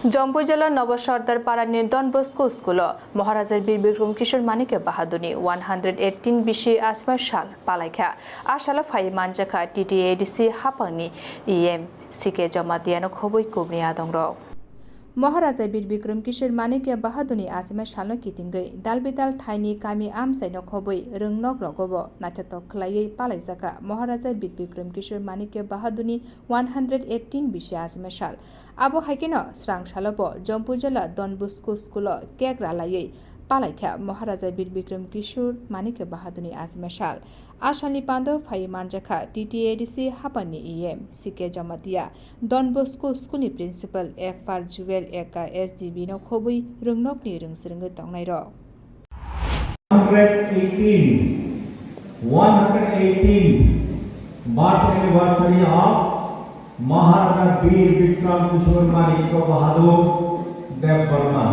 जौनपुर जिला नवसर्दार पारा निर्दन Bosco school महाराजा बीर बिक्रम किशोर मानिक बाहादुरनि 118 बिसि आसमा साल पालायखा आसाला फाइ मानजाखा टीटीएडीसी हापांनि ईएम सीके जमा दियानो खबै कुबनि आदंग महाराजा बीर बिक्रम किशोर मानिक बाहादुरनि आसमा सालनो कितिंगै दालबेदाल थाइनि कामी आमसाइनो खबै रोंनक रगब नाथातक खलायै पालायजाका महाराजा बीर बिक्रम किशोर मानिक बाहादुरनि 118 बिसि आसमा साल आबो हाइकेनो स्रां सालबो जौनपुर जिला डन बस्को स्कूल केक रालायै पालायखा महाराजा बीर बिक्रम किशोर मानिक बाहादुरनि आसमा साल आसालनि पान्दो फाइ मानजाखा टीटीएडीसी हापानि EM CK Jamatia Don Bosco स्कूलनि principal FR Jewel Ekka SDB नो खबै रोंनकनि रोंसोरङै तंनाय र 118 birth anniversary of Maharaja Veer Vikram Kishore Manik Bahadur Dev Burman.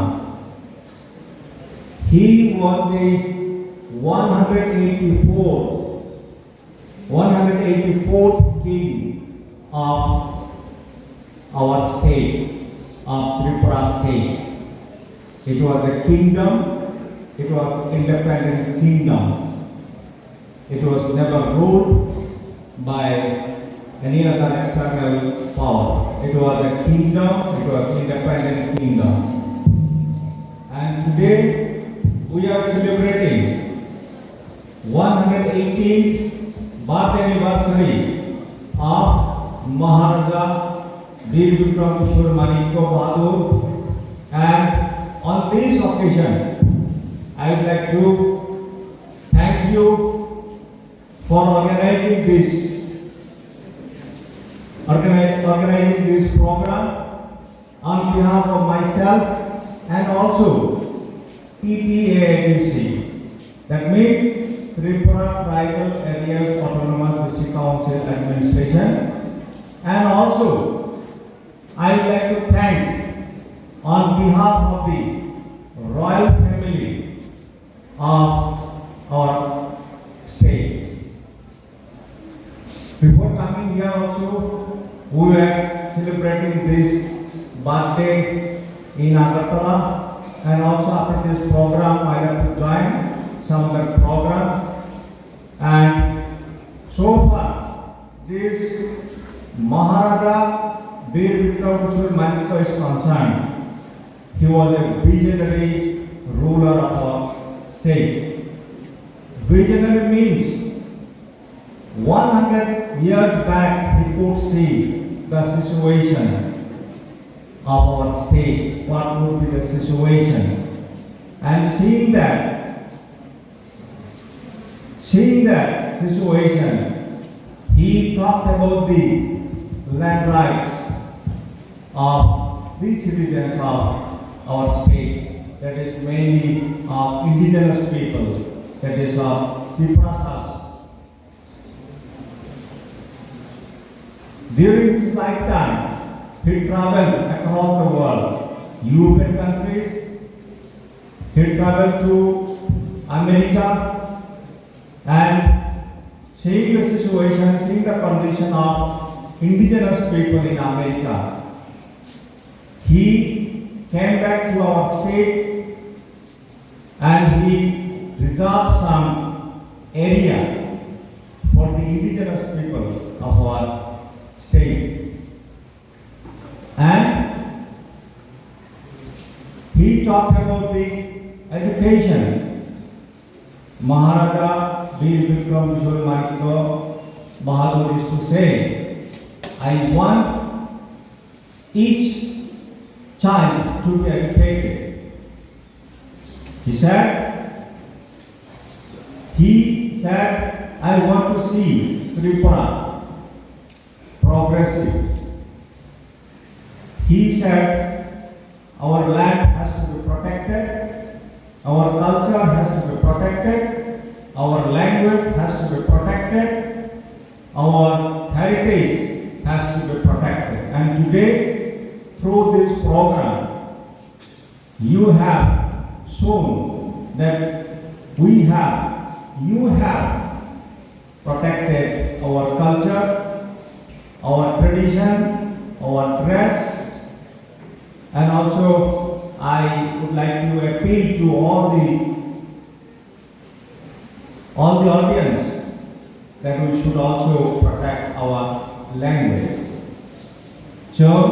He was the 184th king of our state, of Tripura state. It was a kingdom, it was independent kingdom. It was never ruled by any other external power. It was a kingdom, it was independent kingdom. And today we are celebrating 118th birth anniversary of Maharaja Veer Vikram Kishore Manik Bahadur, and on this occasion I would like to thank you for organizing this program on behalf of myself and also TTADC, that means Tripura Tribal Areas Autonomous District Council Administration, and also I would like to thank on behalf of the royal family of our state. Before coming here also, we were celebrating this birthday in Agartala, and also after this program I have to join some other program. And so far this Maharaja Veer Vikram Kishore Manik is concerned, he was a visionary ruler of our state. Visionary means 100 years back he could see the situation of our state, what would be the situation, and seeing that situation, he talked about the land rights of the citizens of our state, that is mainly of indigenous people, that is of the Prasas. During his lifetime, he traveled across the world, European countries, he traveled to America, and seeing the situation, seeing the condition of indigenous people in America, he came back to our state and he reserved some area for the indigenous people of our state. And he talked about the education. Maharaja Veer Vikram Kishore Manik Bahadur used to say, I want each child to be educated. He said, I want to see Tripura progressive. He said, our land has to be protected, our culture has to be protected, our language has to be protected, our heritage has to be protected. And today, through this program, you have shown that you have protected our culture, our tradition, our dress, And also, I would like to appeal to all the audience that we should also protect our language. Chum,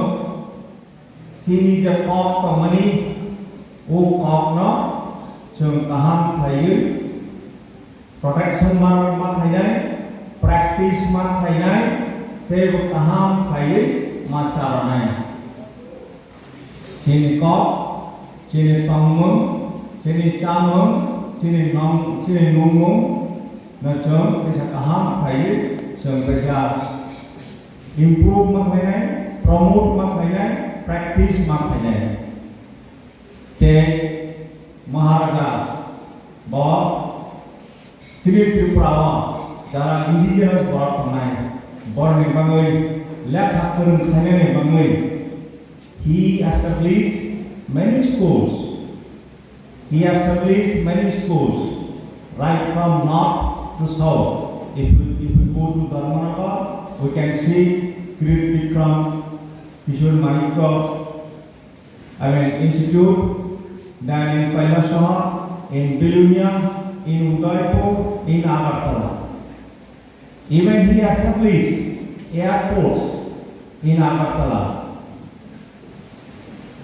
chini ja kok kamani, o kok no, chum kaham thayu, protection man thayu, practice man thayu, te kaham thayu, macaranai. Chini kok, chini tamung, chini chamung, chini numung, na chum bisa kaham thayu, chum bisa improve mak thayu, promote mak thayu, practice mak thayu. Te Maharaja Bob Sri Tripura Dara indigenous birth thanai, born in Bangui, left after Thailand Bangui. He established many schools. Right from north to south. If we go to Dharmanagar, we can see Kirit Vikram Kishore Manikya Institute. Then in Kailasahar, in Bilunia, in Udaipur, in Agartala. Even he established airports in Agartala.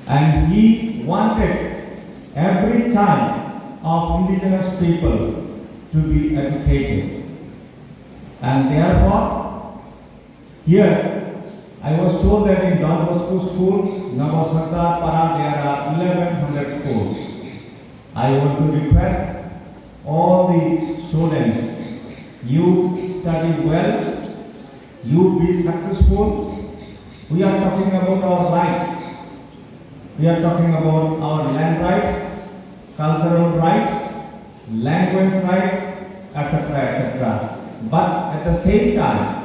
And he wanted every child of indigenous people to be educated. And therefore, here I was told that in Don Bosco School, Navasarda Para, there are 1100 schools. I want to request all the students, you study well, you be successful. We are talking about our rights. We are talking about our land rights, cultural rights, language rights, etc., etc. But at the same time,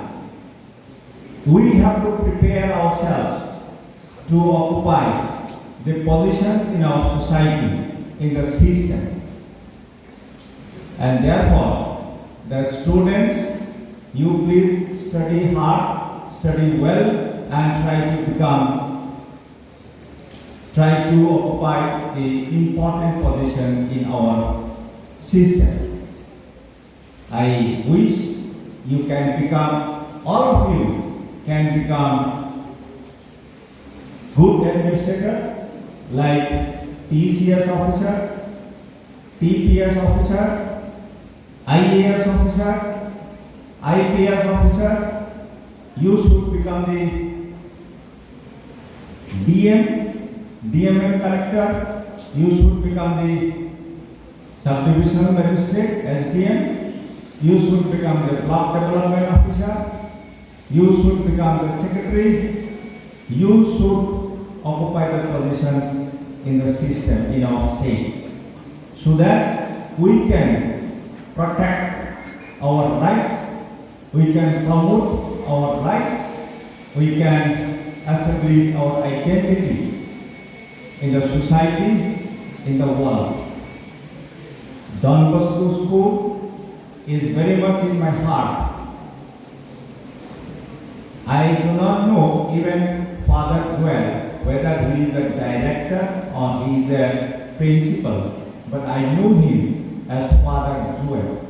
we have to prepare ourselves to occupy the positions in our society, in the system. And therefore, the students, you please study hard, study well, and try to occupy the important position in our system. I wish you can become, all of you can become good administrator like TCS officer, TPS officer, IAS officers, IPS officers. You should become the DMM collector. You should become the subdivisional magistrate, SDM. You should become the block development officer. You should become the secretary. You should occupy the positions in the system, in our state, so that we can protect our rights, we can promote our rights, we can establish our identity in the society, in the world. Don Bosco School is very much in my heart. I do not know even Father Joel, whether he is a director or he is a principal, but I knew him as Father Joel.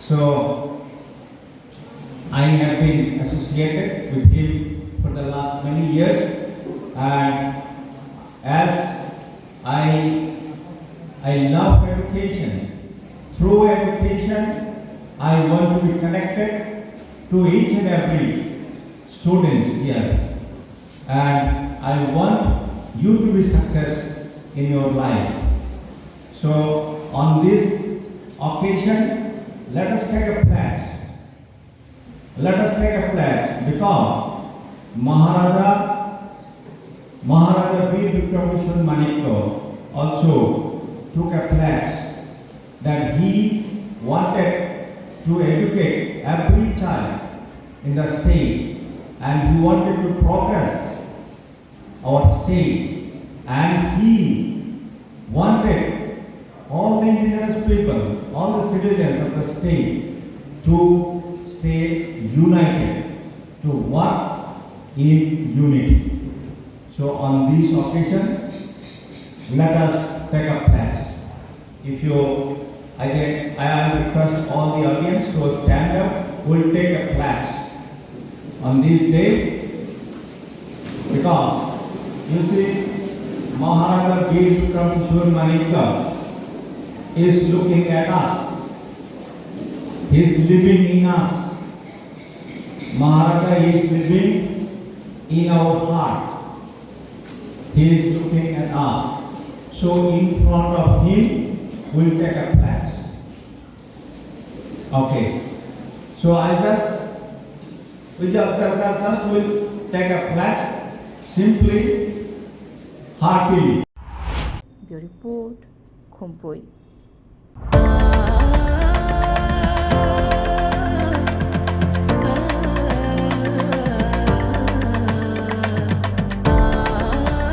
So I have been associated with him for the last many years, and as I love education. Through education, I want to be connected to each and every students here. And I want you to be success in your life. So on this occasion, let us take a pledge. Let us take a pledge because Maharaja Veer Vikram Kishore Manikya also took a pledge that he wanted to educate every child in the state, and he wanted to progress our state, and he wanted all the indigenous people, all the citizens of the state to stay united, to work in unity. So on this occasion, let us take a pledge. If you, I request all the audience to stand up. We'll take a pledge on this day, because you see, Maharaja Bir Bikram Kishore Manikya is looking at us. He is living in us. Maharaja is living in our heart. He is looking at us. So in front of him, we'll take a pledge. Okay. So we just will take a pledge simply, heartily. Bureau report, Khumpoy.